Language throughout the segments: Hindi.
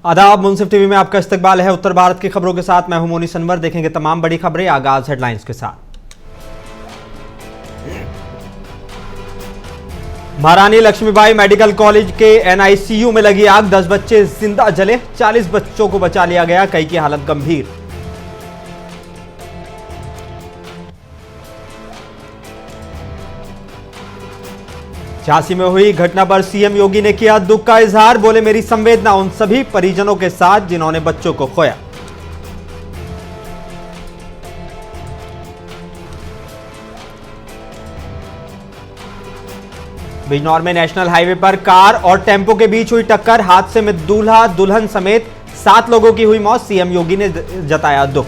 आदाब, मुंसिफ टीवी में आपका इस्तकबाल है। उत्तर भारत की खबरों के साथ मैं हूं मोनी सनवर। देखेंगे तमाम बड़ी खबरें। आगाज हेडलाइंस के साथ। महारानी लक्ष्मीबाई मेडिकल कॉलेज के एनआईसीयू में लगी आग, 10 बच्चे जिंदा जले, 40 बच्चों को बचा लिया गया, कई की हालत गंभीर। झांसी में हुई घटना पर सीएम योगी ने किया दुख का इजहार, बोले मेरी संवेदना उन सभी परिजनों के साथ जिन्होंने बच्चों को खोया। बिजनौर में नेशनल हाईवे पर कार और टेम्पो के बीच हुई टक्कर, हादसे में दूल्हा दुल्हन समेत 7 लोगों की हुई मौत, सीएम योगी ने जताया दुख।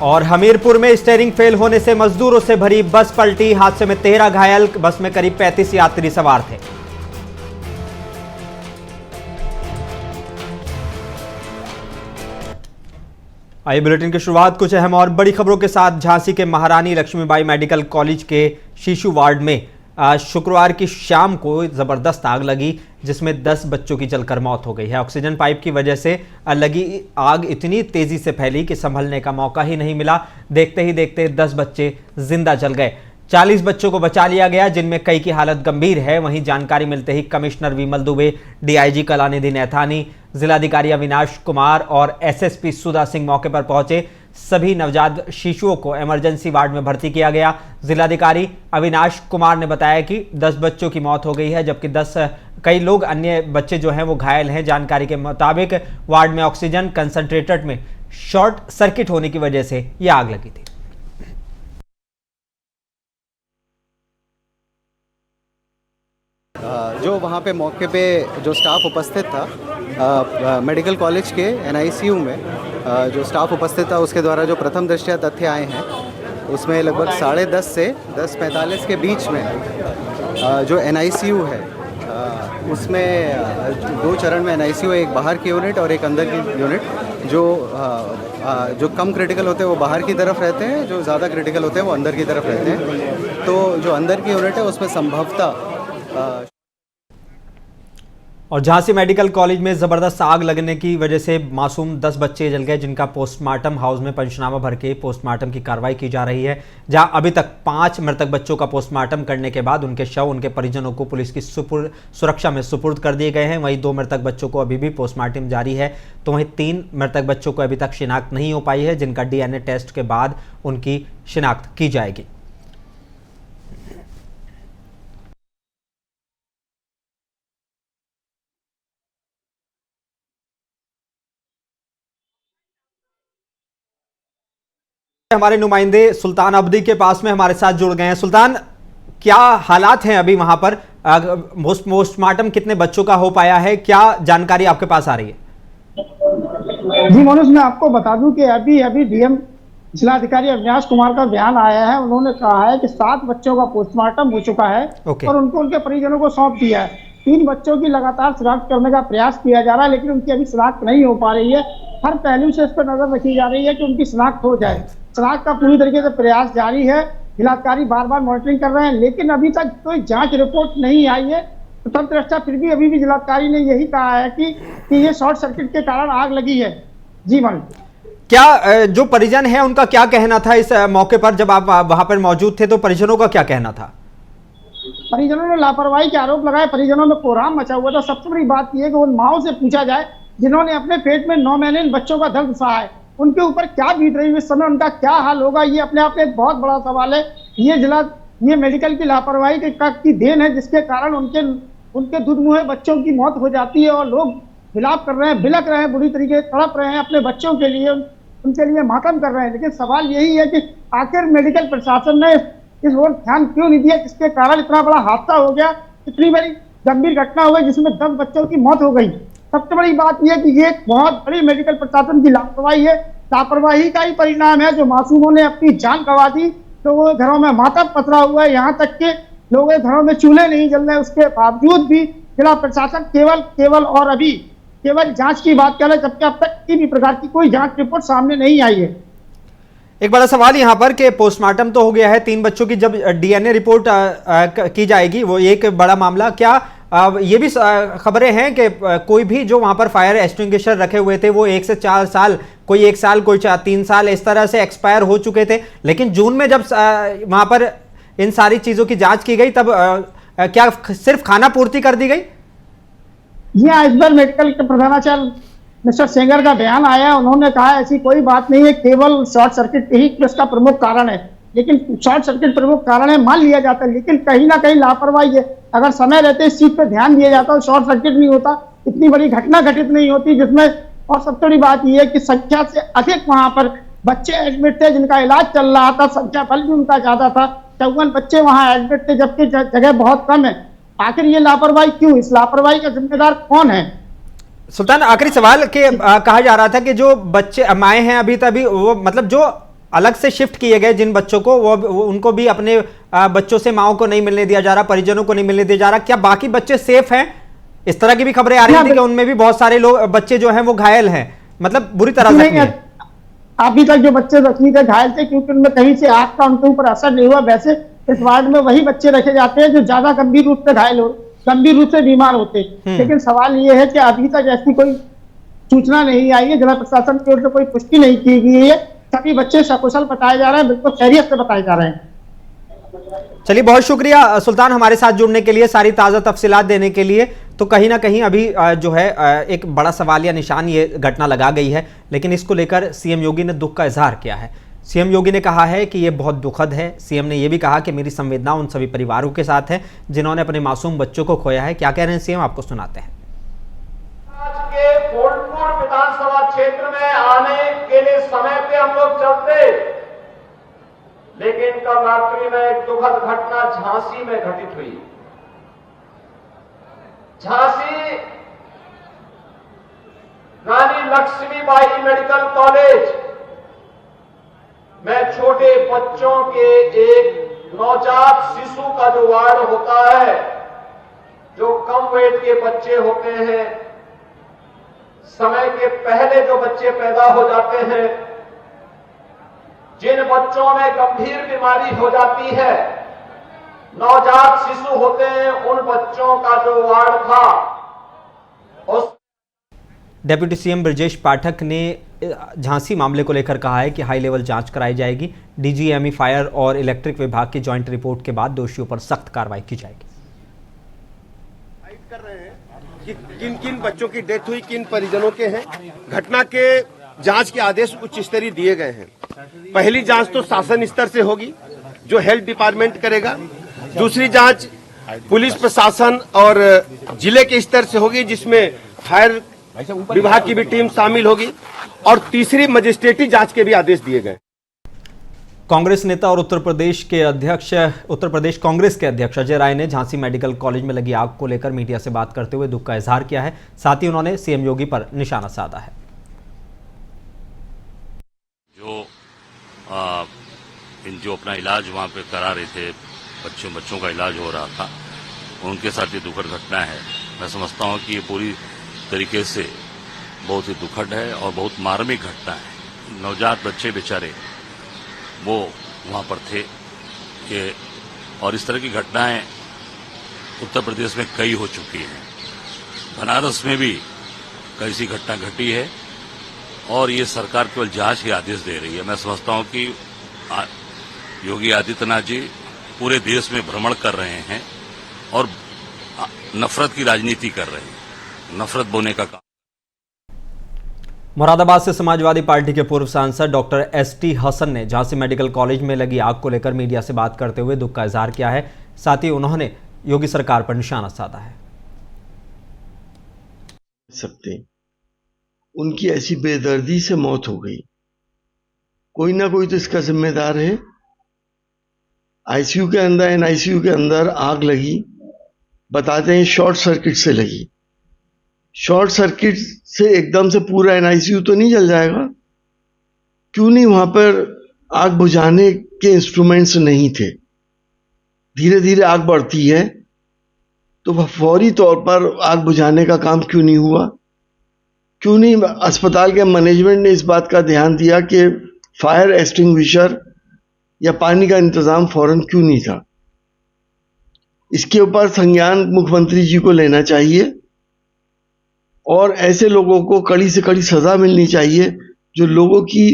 और हमीरपुर में स्टीयरिंग फेल होने से मजदूरों से भरी बस पलटी, हादसे में 13 घायल, बस में करीब 35 यात्री सवार थे। आइए बुलेटिन की शुरुआत कुछ अहम और बड़ी खबरों के साथ। झांसी के महारानी लक्ष्मीबाई मेडिकल कॉलेज के शिशु वार्ड में शुक्रवार की शाम को जबरदस्त आग लगी, जिसमें 10 बच्चों की जलकर मौत हो गई है। ऑक्सीजन पाइप की वजह से लगी आग इतनी तेजी से फैली कि संभलने का मौका ही नहीं मिला। देखते ही देखते 10 बच्चे जिंदा जल गए, 40 बच्चों को बचा लिया गया, जिनमें कई की हालत गंभीर है। वहीं जानकारी मिलते ही कमिश्नर विमल दुबे, डीआईजी कलानिधि नैथानी, जिलाधिकारी अविनाश कुमार और एसएसपी सुधा सिंह मौके पर पहुंचे। सभी नवजात शिशुओं को इमरजेंसी वार्ड में भर्ती किया गया। जिलाधिकारी अविनाश कुमार ने बताया कि 10 बच्चों की मौत हो गई है, जबकि कई लोग अन्य बच्चे जो हैं वो घायल हैं। जानकारी के मुताबिक वार्ड में ऑक्सीजन कंसंट्रेटर में शॉर्ट सर्किट होने की वजह से यह आग लगी थी। जो वहाँ पे मौके पे जो स्टाफ उपस्थित था मेडिकल कॉलेज के एनआईसीयू में जो स्टाफ उपस्थित था, उसके द्वारा जो प्रथम दृष्टया तथ्य आए हैं, उसमें लगभग 10:30 से 10:45 के बीच में जो एनआईसीयू है उसमें 2 चरण में एनआईसीयू, एक बाहर की यूनिट और एक अंदर की यूनिट। जो कम क्रिटिकल होते हैं वो बाहर की तरफ रहते हैं, जो ज़्यादा क्रिटिकल होते हैं वो अंदर की तरफ रहते हैं। तो जो अंदर की यूनिट है उसमें संभवतः और झांसी मेडिकल कॉलेज में जबरदस्त आग लगने की वजह से मासूम 10 बच्चे जल गए, जिनका पोस्टमार्टम हाउस में पंचनामा भर के पोस्टमार्टम की कार्रवाई की जा रही है। जहां अभी तक 5 मृतक बच्चों का पोस्टमार्टम करने के बाद उनके शव उनके परिजनों को पुलिस की सुरक्षा में सुपुर्द कर दिए गए हैं। वहीं 2 मृतक बच्चों को अभी भी पोस्टमार्टम जारी है, तो वहीं 3 मृतक बच्चों को अभी तक शिनाख्त नहीं हो पाई है, जिनका डीएनए टेस्ट के बाद उनकी शिनाख्त की जाएगी। हमारे नुमाइंदे सुल्तान अब्दी के पास में हमारे साथ जुड़ गए हैं। सुल्तान, क्या हालात हैं अभी वहां पर? पोस्टमार्टम कितने बच्चों का हो पाया है? क्या जानकारी आपके पास आ रही है? जी मनोज, मैं आपको बता दूं कि अभी डीएम जिलाधिकारी अविनाश कुमार का बयान आया है। उन्होंने कहा है कि 7 बच्चों का पोस्टमार्टम हो चुका है और उनको उनके परिजनों को सौंप दिया है। 3 बच्चों की लगातार शिनाख्त करने का प्रयास किया जा रहा है, लेकिन उनकी अभी शिनाख्त नहीं हो पा रही है। हर पहलू से इस पर नजर रखी जा रही है कि उनकी शिनाख्त हो जाए। शिनाख्त का पूरी तरीके से प्रयास जारी है। जिलाधिकारी बार बार मॉनिटरिंग कर रहे हैं, लेकिन अभी तक कोई जांच रिपोर्ट नहीं आई है। प्रथम दृष्टया फिर भी अभी भी जिलाधिकारी ने यही कहा है कि ये शॉर्ट सर्किट के कारण आग लगी है। जी मनोज, क्या जो परिजन है उनका क्या कहना था इस मौके पर? जब आप वहां पर मौजूद थे तो परिजनों का क्या कहना था? परिजनों ने लापरवाही के आरोप लगाए, परिजनों में कोहराम मचा हुआ था। सबसे बड़ी बात यह है कि उन माओ से पूछा जाए जिन्होंने अपने पेट में 9 महीने इन बच्चों का दर्द सहा है, उनके ऊपर क्या बीत रही है इस समय, उनका क्या हाल होगा। ये अपने आप में एक बहुत बड़ा सवाल है। ये मेडिकल की लापरवाही की देन है, जिसके कारण उनके दुधमुहे बच्चों की मौत हो जाती है और लोग विलाप कर रहे हैं, बिलक रहे हैं, बुरी तरीके से तड़प रहे हैं अपने बच्चों के लिए, उनके लिए मातम कर रहे हैं। लेकिन सवाल यही है कि आखिर मेडिकल प्रशासन ने इस ओर ध्यान क्यों नहीं दिया, जिसके कारण इतना बड़ा हादसा हो गया, इतनी बड़ी गंभीर घटना हो गई जिसमें 10 बच्चों की मौत हो गई। सबसे बड़ी बात यह कि ये एक बहुत बड़ी मेडिकल प्रशासन की लापरवाही है। लापरवाही का ही परिणाम है जो मासूमों ने अपनी जान गंवा दी। लोगों के घरों में मातम पसरा हुआ है, यहाँ तक के लोगों के घरों में चूल्हे नहीं जल रहे। उसके बावजूद भी जिला प्रशासन केवल और अभी केवल जांच की बात कर रहे हैं, जबकि अब तक किसी भी प्रकार की कोई जांच रिपोर्ट सामने नहीं आई है। एक बड़ा सवाल यहाँ पर कि पोस्टमार्टम तो हो गया है 3 बच्चों की, जब डीएनए रिपोर्ट की जाएगी वो एक बड़ा मामला, क्या ये भी खबरें हैं कि कोई भी जो वहां पर फायर एक्सटिंग्विशर रखे हुए थे वो 1 से 4 साल, कोई 1 साल, कोई 3 साल इस तरह से एक्सपायर हो चुके थे, लेकिन जून में जब वहां पर इन सारी चीजों की जांच की गई तब क्या सिर्फ खाना पूर्ति कर दी गई? ये आज बार मेडिकल के प्रधानाचार्य मिस्टर सेंगर का बयान आया, उन्होंने कहा ऐसी कोई बात नहीं है, केवल शॉर्ट सर्किट ही इसका प्रमुख कारण है। लेकिन शॉर्ट सर्किट प्रमुख कारण है मान लिया जाता है, लेकिन कहीं ना कहीं लापरवाही है। अगर समय रहते इस चीज पे ध्यान दिया जाता तो शॉर्ट सर्किट नहीं होता, इतनी बड़ी घटना घटित नहीं होती जिसमें। और सबसे बड़ी बात यह है कि संख्या से अधिक वहां पर बच्चे एडमिट थे जिनका इलाज चल रहा था, संख्या बल भी उनका ज्यादा था, 54 बच्चे वहां एडमिट थे जबकि जगह बहुत कम है। आखिर ये लापरवाही क्यों? इस लापरवाही का जिम्मेदार कौन है? सुल्तान, आखिरी सवाल के कहा जा रहा था कि जो बच्चे माए हैं अभी तभी वो मतलब जो अलग से शिफ्ट किए गए जिन बच्चों को वो उनको भी अपने बच्चों से माओ को नहीं मिलने दिया जा रहा, परिजनों को नहीं मिलने दिया जा रहा, क्या बाकी बच्चे सेफ हैं? इस तरह की भी खबरें आ रही थी कि उनमें भी बहुत सारे लोग बच्चे जो हैं वो घायल हैं, मतलब बुरी तरह से। अभी तक जो बच्चे जख्मी थे, घायल थे, क्योंकि उनमें कहीं से आग का उनके ऊपर असर नहीं हुआ। वैसे इस वार्ड में वही बच्चे रखे जाते हैं जो ज्यादा गंभीर रूप से घायल हो, गंभीर रूप से बीमार होते। लेकिन सवाल ये है कि अभी तक ऐसी कोई सूचना नहीं आई है, जिला प्रशासन की ओर से कोई पुष्टि नहीं की गई है। सभी बच्चे सकुशल बताए जा रहे हैं, बिल्कुल खैरियत से बताए जा रहे हैं। चलिए, बहुत शुक्रिया सुल्तान हमारे साथ जुड़ने के लिए, सारी ताज़ा तफसीलात देने के लिए। तो कहीं ना कहीं अभी जो है एक बड़ा सवालिया निशान ये घटना लगा गई है, लेकिन इसको लेकर सीएम योगी ने दुख का इजहार किया है। सीएम योगी ने कहा है कि ये बहुत दुखद है। सीएम ने यह भी कहा कि मेरी संवेदना उन सभी परिवारों के साथ है जिन्होंने अपने मासूम बच्चों को खोया है। क्या कह रहे हैं सीएम, आपको सुनाते हैं। आज के फूलपुर विधानसभा क्षेत्र में आने के लिए समय पे हम लोग चलते, लेकिन कल रात्रि में एक दुखद घटना झांसी में घटित हुई। झांसी रानी लक्ष्मीबाई मेडिकल कॉलेज में छोटे बच्चों के एक नवजात शिशु का जो वार्ड होता है, जो कम वेट के बच्चे होते हैं, समय के पहले जो बच्चे पैदा हो जाते हैं, जिन बच्चों में गंभीर बीमारी हो जाती है, नवजात शिशु होते हैं, उन बच्चों का जो वार्ड था उस डेप्यूटी सीएम ब्रजेश पाठक ने झांसी मामले को लेकर कहा है कि हाई लेवल जांच कराई जाएगी। डीजीएमई फायर और इलेक्ट्रिक विभाग की ज्वाइंट रिपोर्ट के बाद दोषियों पर सख्त कार्रवाई की जाएगी। कर रहे हैं कि किन किन बच्चों की डेथ हुई, किन परिजनों के हैं। घटना के जांच के आदेश उच्च स्तरीय दिए गए हैं। पहली जांच तो शासन स्तर से होगी जो हेल्थ डिपार्टमेंट करेगा। दूसरी जांच पुलिस प्रशासन और जिले के स्तर से होगी जिसमें फायर विभाग की भी टीम शामिल होगी। और तीसरी मजिस्ट्रेटी जांच के भी आदेश दिए गए। कांग्रेस नेता और उत्तर प्रदेश कांग्रेस के अध्यक्ष अजय राय ने झांसी मेडिकल कॉलेज में लगी आग को लेकर मीडिया से बात करते हुए दुख का इजहार किया है। साथ ही उन्होंने सीएम योगी पर निशाना साधा है। जो अपना इलाज वहां पे करा रहे थे, बच्चों का इलाज हो रहा था, उनके साथ ये दुखद घटना है। मैं समझता हूं कि ये पूरी तरीके से बहुत ही दुखद है और बहुत मार्मिक घटना है। नवजात बच्चे बेचारे वो वहां पर थे कि और इस तरह की घटनाएं उत्तर प्रदेश में कई हो चुकी हैं। बनारस में भी कई सी घटना घटी है और ये सरकार केवल जांच के आदेश दे रही है। मैं समझता हूं कि योगी आदित्यनाथ जी पूरे देश में भ्रमण कर रहे हैं और नफरत की राजनीति कर रहे हैं, नफरत बोने का काम। मुरादाबाद से समाजवादी पार्टी के पूर्व सांसद डॉक्टर एसटी हसन ने झांसी मेडिकल कॉलेज में लगी आग को लेकर मीडिया से बात करते हुए दुख का इजहार किया है। साथ ही उन्होंने योगी सरकार पर निशाना साधा है। सकते उनकी ऐसी बेदर्दी से मौत हो गई, कोई ना कोई तो इसका जिम्मेदार है। आईसीयू के अंदर, एनआईसीयू के अंदर आग लगी, बताते हैं शॉर्ट सर्किट से लगी। शॉर्ट सर्किट से एकदम से पूरा एनआईसीयू तो नहीं जल जाएगा। क्यों नहीं वहां पर आग बुझाने के इंस्ट्रूमेंट्स नहीं थे? धीरे धीरे आग बढ़ती है तो फौरी तौर पर आग बुझाने का काम क्यों नहीं हुआ? क्यों नहीं अस्पताल के मैनेजमेंट ने इस बात का ध्यान दिया कि फायर एक्सटिंग्विशर या पानी का इंतजाम फौरन क्यों नहीं था? इसके ऊपर संज्ञान मुख्यमंत्री जी को लेना चाहिए और ऐसे लोगों को कड़ी से कड़ी सजा मिलनी चाहिए जो लोगों की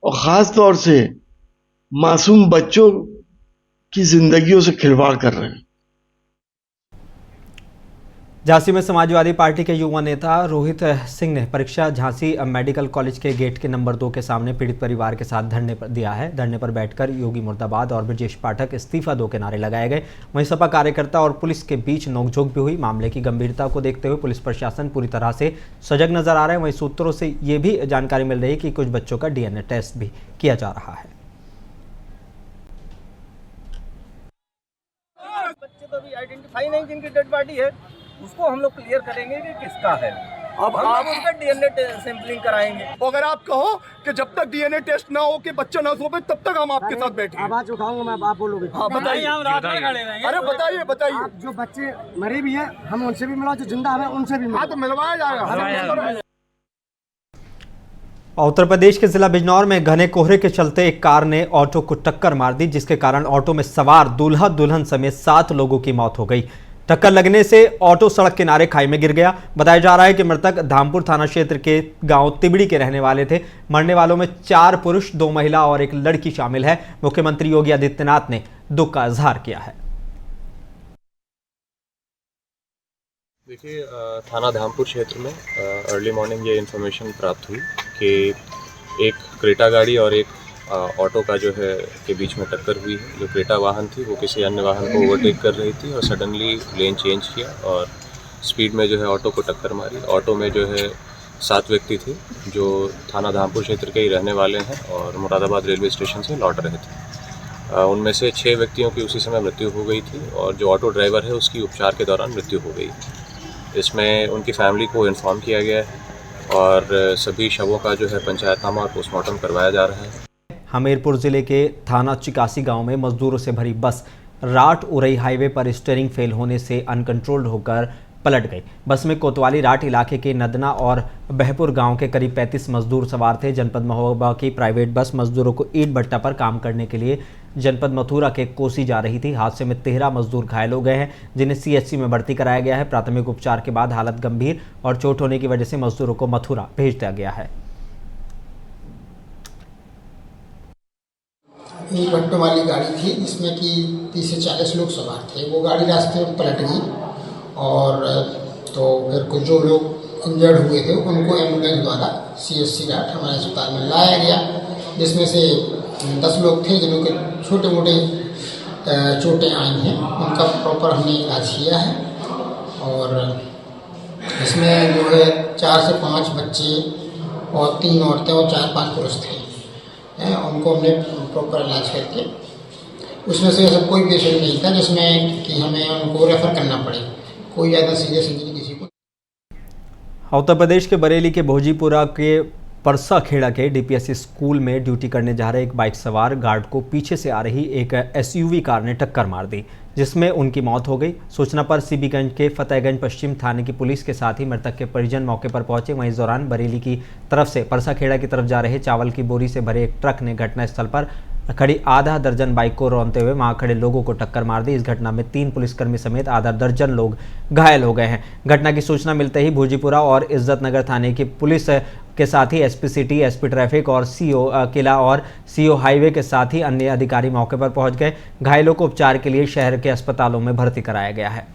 और खास तौर से मासूम बच्चों की जिंदगियों से खिलवाड़ कर रहे हैं। झांसी में समाजवादी पार्टी के युवा नेता रोहित सिंह ने परीक्षा झांसी मेडिकल कॉलेज के गेट के नंबर 2 के सामने पीड़ित परिवार के साथ धरने पर दिया है। धरने पर बैठकर योगी मुर्दाबाद और ब्रजेश पाठक इस्तीफा दो के नारे लगाए गए। वहीं सपा कार्यकर्ता और पुलिस के बीच नोकझोंक भी हुई। मामले की गंभीरता को देखते हुए पुलिस प्रशासन पूरी तरह से सजग नजर आ रहा है। वहीं सूत्रों से ये भी जानकारी मिल रही है कि कुछ बच्चों का DNA टेस्ट भी किया जा रहा है। बच्चे तो अभी आइडेंटिफाई नहीं, जिनकी डेड बॉडी है उसको हम लोग क्लियर करेंगे कि किसका है। अब आप उसका DNA सैंपलिंग कराएंगे। अगर आप कहो कि जब तक DNA टेस्ट ना हो कि बच्चा ना सोए तब तक हम आपके साथ बैठे। आवाज उठाऊंगा मैं, आप बोलोगे। हाँ बताइए। अरे बताइए। आप जो बच्चे मरे भी हैं हम उनसे भी मिला, जो जिंदा है उनसे भी मिला। हाँ तो मिलवाया जाएगा। उत्तर प्रदेश के जिला बिजनौर में घने कोहरे के चलते एक कार ने ऑटो को टक्कर मार दी, जिसके कारण ऑटो में सवार दूल्हा दुल्हन समेत 7 लोगों की मौत हो गई। टक्कर लगने से ऑटो सड़क किनारे खाई में गिर गया। बताया जा रहा है कि मृतक धामपुर थाना क्षेत्र के गांव तिबड़ी के रहने वाले थे। मरने वालों में 4 पुरुष, 2 महिला और 1 लड़की शामिल है। मुख्यमंत्री योगी आदित्यनाथ ने दुख का इजहार किया है। देखिए, थाना धामपुर क्षेत्र में अर्ली मॉर्निंग ये इन्फॉर्मेशन प्राप्त हुई कि एक क्रेटा गाड़ी और एक ऑटो का जो है के बीच में टक्कर हुई है। जो क्रेटा वाहन थी वो किसी अन्य वाहन को ओवरटेक कर रही थी और सडनली लेन चेंज किया और स्पीड में जो है ऑटो को टक्कर मारी। ऑटो में जो है 7 व्यक्ति थे जो थाना धामपुर क्षेत्र के ही रहने वाले हैं और मुरादाबाद रेलवे स्टेशन से लौट रहे थे। उनमें से 6 व्यक्तियों की उसी समय मृत्यु हो गई थी और जो ऑटो ड्राइवर है उसकी उपचार के दौरान मृत्यु हो गई। इसमें उनकी फैमिली को इन्फॉर्म किया गया है और सभी शवों का जो है पंचायतनामा और पोस्टमार्टम करवाया जा रहा है। हमीरपुर जिले के थाना चिकासी गांव में मजदूरों से भरी बस राट उरई हाईवे पर स्टीयरिंग फेल होने से अनकंट्रोल्ड होकर पलट गई। बस में कोतवाली राट इलाके के नदना और बहपुर गांव के करीब 35 मजदूर सवार थे। जनपद महोबा की प्राइवेट बस मजदूरों को ईंट भट्टा पर काम करने के लिए जनपद मथुरा के कोसी जा रही थी। हादसे में 13 मजदूर घायल हो गए हैं, जिन्हें CHC में भर्ती कराया गया है। प्राथमिक उपचार के बाद हालत गंभीर और चोट होने की वजह से मजदूरों को मथुरा भेज दिया गया है। एक भट्टों वाली गाड़ी थी जिसमें कि 30 से 40 लोग सवार थे। वो गाड़ी रास्ते में पलट गई और तो फिर कुछ जो लोग इंजर्ड हुए थे उनको एम्बुलेंस द्वारा CHC राट हमारे अस्पताल में लाया गया, जिसमें से 10 लोग थे जिन्हों के छोटे मोटे चोटें आई हैं। उनका प्रॉपर हमने इलाज किया है और इसमें जो है 4 से 5 बच्चे और 3 औरतें और 4-5 पुरुष थे। उनको हमने प्रॉपर इलाज करके उसमें से ऐसा कोई पेशेंट नहीं था जिसमें कि हमें उनको रेफर करना पड़े। कोई ज़्यादा सीरियस इंजरी किसी को। उत्तर प्रदेश के बरेली के भोजीपुरा के परसा खेड़ा के DPSC स्कूल में ड्यूटी करने जा रहे एक बाइक सवार गार्ड को पीछे से आ रही एक SUV कार ने टक्कर मार दी, जिसमें उनकी मौत हो गई। सूचना पर सीबीगंज के फतेहगंज पश्चिम थाने की पुलिस के साथ ही मृतक के परिजन मौके पर पहुंचे। वहीं इस दौरान बरेली की तरफ से परसा खेड़ा की तरफ जा रहे चावल की बोरी से भरे एक ट्रक ने घटनास्थल पर खड़ी आधा दर्जन बाइक को रौंदते हुए वहां खड़े लोगों को टक्कर मार दी। इस घटना में 3 पुलिसकर्मी समेत आधा दर्जन लोग घायल हो गए हैं। घटना की सूचना मिलते ही भोजीपुरा और इज्जत नगर थाने की पुलिस के साथ ही SP सिटी, SP ट्रैफिक और CO किला और CO हाईवे के साथ ही अन्य अधिकारी मौके पर पहुंच गए। घायलों को उपचार के लिए शहर के अस्पतालों में भर्ती कराया गया है।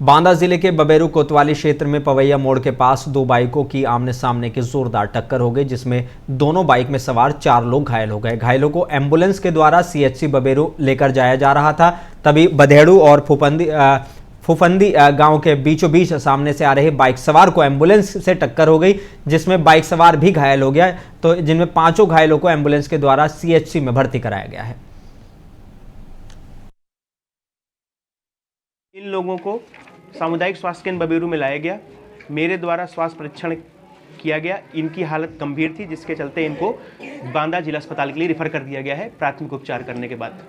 बांदा जिले के बबेरू कोतवाली क्षेत्र में पवैया मोड़ के पास 2 बाइकों की आमने सामने की जोरदार टक्कर हो गई, जिसमें दोनों बाइक में सवार 4 लोग घायल हो गए। घायलों को एम्बुलेंस के द्वारा CHC बबेरू लेकर जाया जा रहा था। तभी बधेड़ू और फुफंदी गांव के बीचों बीच सामने से आ रहे बाइक सवार को एम्बुलेंस से टक्कर हो गई, जिसमें बाइक सवार भी घायल हो गया, तो जिनमें 5 घायलों को एम्बुलेंस के द्वारा CHC में भर्ती कराया गया है। इन लोगों को सामुदायिक स्वास्थ्य केंद्र बबेरू में लाया गया। मेरे द्वारा स्वास्थ्य परीक्षण किया गया। इनकी हालत गंभीर थी, जिसके चलते इनको बांदा जिला अस्पताल के लिए रेफर कर दिया गया है प्राथमिक उपचार करने के बाद।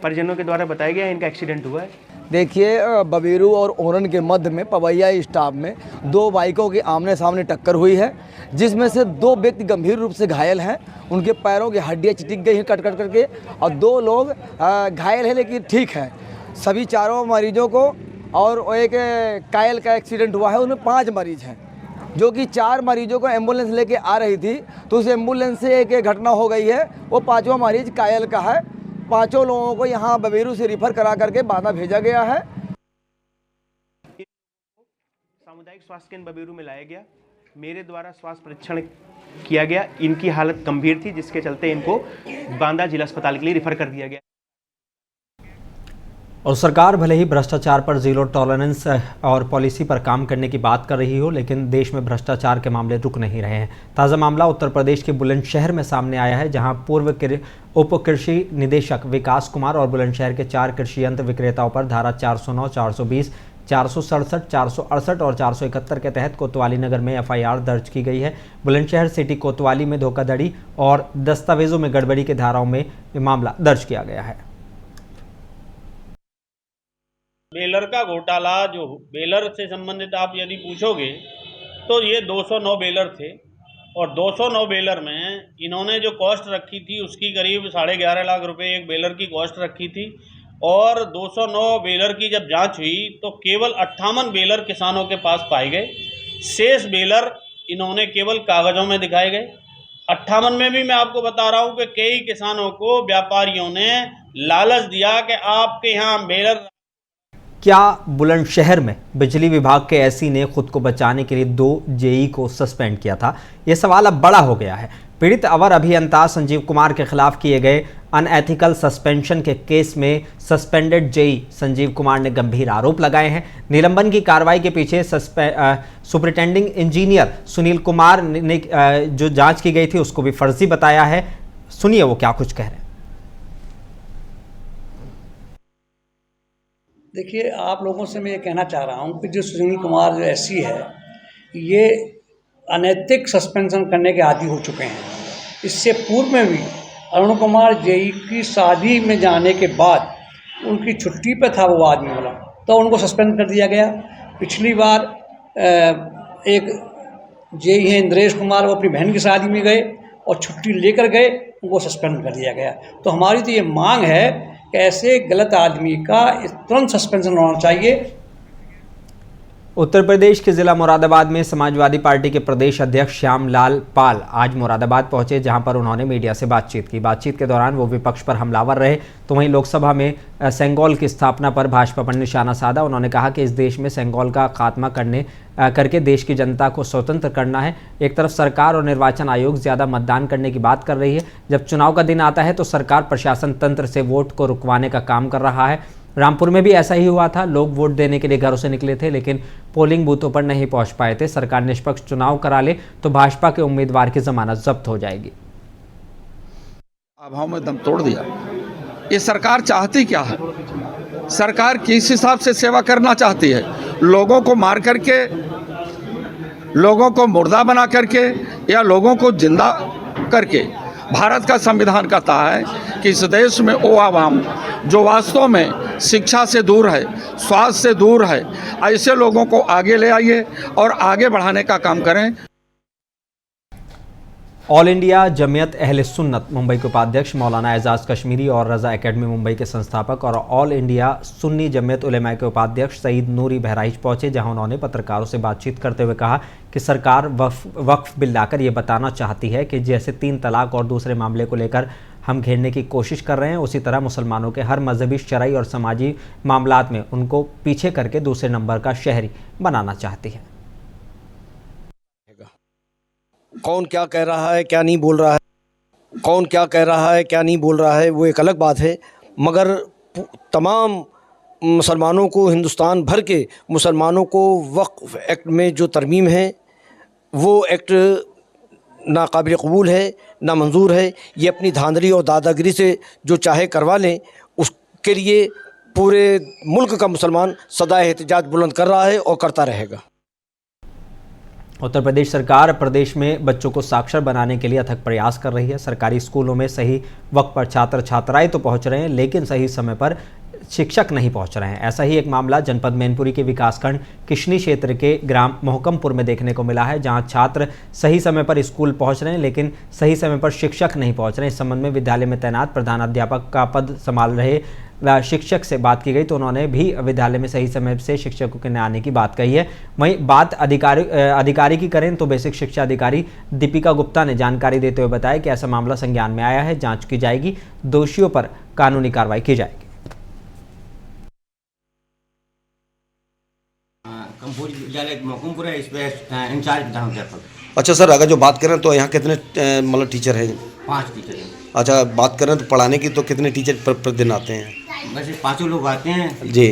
परिजनों के द्वारा बताया गया इनका एक्सीडेंट हुआ है। देखिए बबीरू और ओरन के मध्य में पवैया स्टाफ में दो बाइकों की आमने सामने टक्कर हुई है, जिसमें से दो व्यक्ति गंभीर रूप से घायल हैं। उनके पैरों की हड्डियां चिटिक गई हैं कट कट करके, और दो लोग घायल हैं लेकिन ठीक है। सभी चारों मरीजों को, और एक कायल का एक्सीडेंट हुआ है, उसमें 5 मरीज हैं, जो कि 4 मरीजों को एम्बुलेंस लेके आ रही थी, तो उस एम्बुलेंस से एक घटना हो गई है। वो 5वां मरीज कायल का है। 5 लोगों को यहाँ बबीरू से रिफर करा करके बांदा भेजा गया है। सामुदायिक स्वास्थ्य केंद्र बबीरू में लाया गया, मेरे द्वारा स्वास्थ्य परीक्षण किया गया। इनकी हालत गंभीर थी, जिसके चलते इनको बांदा जिला अस्पताल के लिए रिफर कर दिया गया। और सरकार भले ही भ्रष्टाचार पर जीरो टॉलरेंस और पॉलिसी पर काम करने की बात कर रही हो, लेकिन देश में भ्रष्टाचार के मामले रुक नहीं रहे हैं। ताज़ा मामला उत्तर प्रदेश के बुलंदशहर में सामने आया है, जहां पूर्व उप कृषि निदेशक विकास कुमार और बुलंदशहर के 4 कृषि यंत्र विक्रेताओं पर धारा 409, 420, 467, 468 और 471 के तहत कोतवाली नगर में FIR दर्ज की गई है। बुलंदशहर सिटी कोतवाली में धोखाधड़ी और दस्तावेजों में गड़बड़ी के धाराओं में मामला दर्ज किया गया है। बेलर का घोटाला, जो बेलर से संबंधित आप यदि पूछोगे तो ये 209 बेलर थे, और 209 बेलर में इन्होंने जो कॉस्ट रखी थी उसकी करीब 11.5 लाख रुपए एक बेलर की कॉस्ट रखी थी। और 209 बेलर की जब जांच हुई तो केवल 58 बेलर किसानों के पास पाए गए। शेष बेलर इन्होंने केवल कागज़ों में दिखाए गए। 58 में भी मैं आपको बता रहा हूँ कि कई किसानों को व्यापारियों ने लालच दिया कि आपके यहाँ बेलर। क्या बुलंदशहर में बिजली विभाग के एसई ने खुद को बचाने के लिए 2 जेई को सस्पेंड किया था? यह सवाल अब बड़ा हो गया है। पीड़ित अवर अभियंता संजीव कुमार के खिलाफ किए गए अनएथिकल सस्पेंशन के केस में सस्पेंडेड जेई संजीव कुमार ने गंभीर आरोप लगाए हैं। निलंबन की कार्रवाई के पीछे सुपरिटेंडिंग इंजीनियर सुनील कुमार ने जो जांच की गई थी उसको भी फर्जी बताया है। सुनिए वो क्या कुछ कह रहे हैं। देखिए, आप लोगों से मैं ये कहना चाह रहा हूँ कि जो सुनील कुमार जो एससी है, ये अनैतिक सस्पेंशन करने के आदी हो चुके हैं। इससे पूर्व में भी अरुण कुमार जेई की शादी में जाने के बाद उनकी छुट्टी पे था वो आदमी वाला, तो उनको सस्पेंड कर दिया गया। पिछली बार एक जेई है इंद्रेश कुमार, वो अपनी बहन की शादी में गए और छुट्टी लेकर गए, उनको सस्पेंड कर दिया गया। तो हमारी तो ये मांग है कि ऐसे गलत आदमी का तुरंत सस्पेंशन होना चाहिए। उत्तर प्रदेश के जिला मुरादाबाद में समाजवादी पार्टी के प्रदेश अध्यक्ष श्यामलाल पाल आज मुरादाबाद पहुंचे, जहां पर उन्होंने मीडिया से बातचीत की। बातचीत के दौरान वो विपक्ष पर हमलावर रहे, तो वहीं लोकसभा में सेंगोल की स्थापना पर भाजपा पर निशाना साधा। उन्होंने कहा कि इस देश में सेंगोल का खात्मा करके देश की जनता को स्वतंत्र करना है। एक तरफ सरकार और निर्वाचन आयोग ज़्यादा मतदान करने की बात कर रही है, जब चुनाव का दिन आता है तो सरकार प्रशासन तंत्र से वोट को रुकवाने का काम कर रहा है। रामपुर में भी ऐसा ही हुआ था। लोग वोट देने के लिए घरों से निकले थे, लेकिन पोलिंग बूथों पर नहीं पहुंच पाए थे। सरकार निष्पक्ष चुनाव करा ले तो भाजपा के उम्मीदवार की जमानत जब्त हो जाएगी। अभाव में दम तोड़ दिया। ये सरकार चाहती क्या है? सरकार किस हिसाब से सेवा करना चाहती है? लोगों को मार करके, लोगों को मुर्दा बना करके, या लोगों को जिंदा करके? भारत का संविधान कहता है कि इस देश में वो आवाम जो वास्तव में शिक्षा से दूर है, स्वास्थ्य से दूर है, ऐसे लोगों को आगे ले आइए और आगे बढ़ाने का काम करें। ऑल इंडिया जमीयत अहले सुन्नत मुंबई के उपाध्यक्ष मौलाना एजाज कश्मीरी और रजा एकेडमी मुंबई के संस्थापक और ऑल इंडिया सुन्नी जमीयत उलेमा के उपाध्यक्ष सईद नूरी बहराइच पहुंचे, जहां उन्होंने पत्रकारों से बातचीत करते हुए कहा कि सरकार वक्फ बिल लाकर ये बताना चाहती है कि जैसे 3 तलाक और दूसरे मामले को लेकर हम घेरने की कोशिश कर रहे हैं, उसी तरह मुसलमानों के हर मजहबी, शरई और समाजी मामलात में उनको पीछे करके दूसरे नंबर का शहरी बनाना चाहती है। कौन क्या कह रहा है, क्या नहीं बोल रहा है, कौन क्या कह रहा है, क्या नहीं बोल रहा है, वो एक अलग बात है, मगर तमाम मुसलमानों को, हिंदुस्तान भर के मुसलमानों को वक्फ एक्ट में जो तरमीम है वो एक्ट ना काबिल कबूल है, ना मंजूर है। ये अपनी धांधली और दादागिरी से जो चाहे करवा लें, उसके लिए पूरे मुल्क का मुसलमान सदा एहतजाज बुलंद कर रहा है और करता रहेगा। उत्तर प्रदेश सरकार प्रदेश में बच्चों को साक्षर बनाने के लिए अथक प्रयास कर रही है। सरकारी स्कूलों में सही वक्त पर छात्र छात्राएं तो पहुंच रहे हैं, लेकिन सही समय पर शिक्षक नहीं पहुंच रहे हैं। ऐसा ही एक मामला जनपद मैनपुरी के विकासखंड किशनी क्षेत्र के ग्राम मोहकमपुर में देखने को मिला है, जहां छात्र सही समय पर स्कूल पहुंच रहे हैं लेकिन सही समय पर शिक्षक नहीं पहुंच रहे हैं। इस संबंध में विद्यालय में तैनात प्रधानाध्यापक का पद संभाल रहे शिक्षक से बात की गई तो उन्होंने भी विद्यालय में सही समय से शिक्षकों के न आने की बात कही है। वहीं बात अधिकारी की करें तो बेसिक शिक्षा अधिकारी दीपिका गुप्ता ने जानकारी देते हुए बताया कि ऐसा मामला संज्ञान में आया है, जांच की जाएगी, दोषियों पर कानूनी कार्रवाई की जाएगी। विद्यालय मोहकमपुर है, इस पे इंचार्ज प्रधानाध्यापक। अच्छा सर, अगर जो बात करें तो यहाँ कितने मतलब टीचर हैं? 5 टीचर हैं। अच्छा, बात करें तो पढ़ाने की तो कितने टीचर प्रतिदिन आते हैं? वैसे 5 लोग आते हैं जी।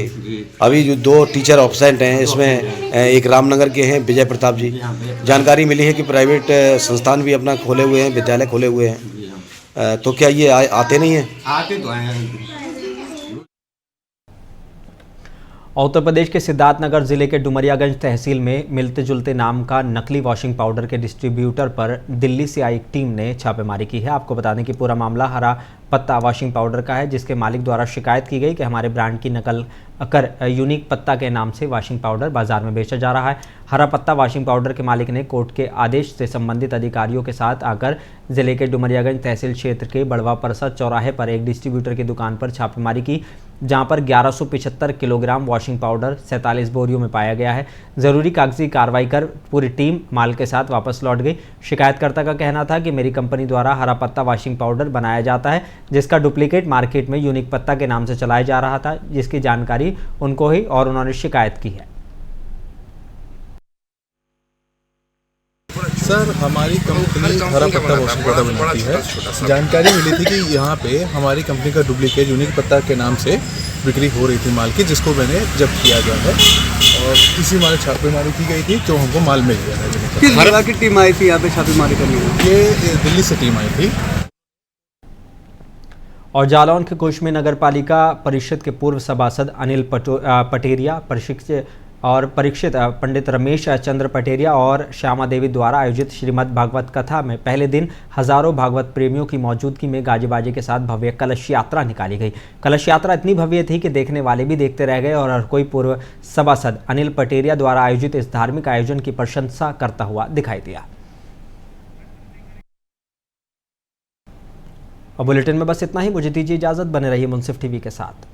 अभी जो 2 टीचर ऑब्सेंट हैं, इसमें एक रामनगर के हैं विजय प्रताप जी। जानकारी मिली है कि प्राइवेट संस्थान भी अपना खोले हुए हैं, विद्यालय खोले हुए हैं, तो क्या ये आते नहीं हैं? आते तो हैं। उत्तर प्रदेश के सिद्धार्थनगर जिले के डुमरियागंज तहसील में मिलते जुलते नाम का नकली वॉशिंग पाउडर के डिस्ट्रीब्यूटर पर दिल्ली से आई टीम ने छापेमारी की है। आपको बता दें कि पूरा मामला हरा पत्ता वॉशिंग पाउडर का है, जिसके मालिक द्वारा शिकायत की गई कि हमारे ब्रांड की नकल कर यूनिक पत्ता के नाम से वॉशिंग पाउडर बाजार में बेचा जा रहा है। हरा पत्ता वॉशिंग पाउडर के मालिक ने कोर्ट के आदेश से संबंधित अधिकारियों के साथ आकर जिले के डुमरियागंज तहसील क्षेत्र के बड़वा परसा चौराहे पर एक डिस्ट्रीब्यूटर की दुकान पर छापेमारी की, जहां पर 1175 किलोग्राम वॉशिंग पाउडर 47 बोरियों में पाया गया है। जरूरी कागजी कार्रवाई कर पूरी टीम माल के साथ वापस लौट गई। शिकायतकर्ता का कहना था कि मेरी कंपनी द्वारा हरा पत्ता वॉशिंग पाउडर बनाया जाता है, जिसका डुप्लीकेट मार्केट में यूनिक पत्ता के नाम से चलाया जा रहा था, जिसकी जानकारी उनको ही और उन्होंने शिकायत की है। सर, हमारी कंपनी हरा पत्ता वॉशिंग पाउडर बनाती है। जानकारी मिली थी कि यहाँ पे हमारी कंपनी का डुप्लीकेट यूनिक पत्ता के नाम से बिक्री हो रही थी माल की, जिसको मैंने जब्त किया गया है और इसी माल छापेमारी की गई थी तो हमको माल मिल गया है। किस जगह की टीम आई थी यहाँ पे छापेमारी करने में? ये दिल्ली से टीम आई थी। और जालौन के कुश में नगर पालिका परिषद के पूर्व सभासद अनिल पटेरिया परीक्षित पंडित रमेश चंद्र पटेरिया और श्यामा देवी द्वारा आयोजित श्रीमद् भागवत कथा में पहले दिन हजारों भागवत प्रेमियों की मौजूदगी में गाजे बाजे के साथ भव्य कलश यात्रा निकाली गई। कलश यात्रा इतनी भव्य थी कि देखने वाले भी देखते रह गए और हर कोई पूर्व सभासद अनिल पटेरिया द्वारा आयोजित इस धार्मिक आयोजन की प्रशंसा करता हुआ दिखाई दिया। और बुलेटिन में बस इतना ही। मुझे दीजिए इजाजत, बने रहिए मुंसिफ टीवी के साथ।